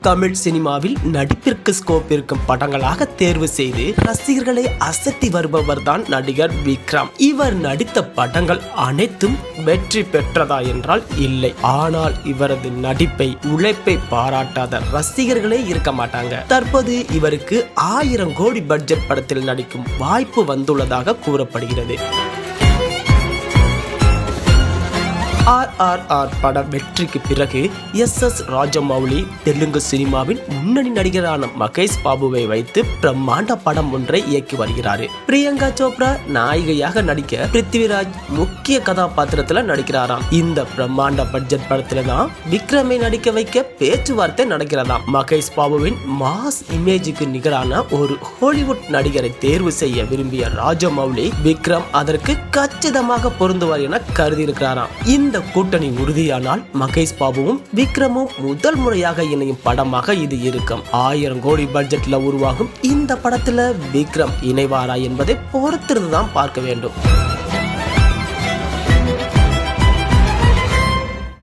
தமிழ் சினிமாவில் நடிப்பிற்கு ஸ்கோப் இருக்கும் படங்களாக தேர்வு செய்து ரசிகர்களை அசத்தி வருபவர் தான் நடிகர் விக்ரம். இவர் நடித்த படங்கள் அனைத்தும் வெற்றி பெற்றதா என்றால் இல்லை. ஆனால் இவரது நடிப்பை, உழைப்பை பாராட்டாத ரசிகர்களே இருக்க மாட்டாங்க. தற்போது இவருக்கு 1000 கோடி பட்ஜெட் படத்தில் நடிக்கும் வாய்ப்பு வந்துள்ளதாக கூறப்படுகிறது. RRR பட வெற்றிக்கு பிறகு SS ராஜமௌலி தெலுங்கு சினிமாவின் முன்னணி நடிகரான மகேஷ் பாபுவை வைத்து பிரம்மாண்ட படம் ஒன்றை இயக்கி வருகிறார். பிரியங்கா சோப்ரா நாயகியாக நடிக்க பிருத்திவிராஜ் முக்கிய கதாபாத்திரத்துல நடிக்கிறாராம். இந்த பிரம்மாண்ட பட்ஜெட் படத்துல தான் விக்ரமை நடிக்க வைக்க பேச்சுவார்த்தை நடக்கிறதாம். மகேஷ் பாபுவின் மாஸ் இமேஜுக்கு நிகரான ஒரு ஹாலிவுட் நடிகரை தேர்வு செய்ய விரும்பிய ராஜமௌலி விக்ரம் அதற்கு கச்சிதமாக பொருந்துவார் என கருதி இருக்கிறாராம். இந்த கூட்டணி உறுதியானால் மகேஷ் பாபுவும் விக்ரமும் முதல் முறையாக இணையும் படமாக இது இருக்கும். 1000 கோடி பட்ஜெட்ல உருவாகும் இந்த படத்துல விக்ரம் இணைவாரா என்பதை பொறுத்திருந்துதான் பார்க்க வேண்டும்.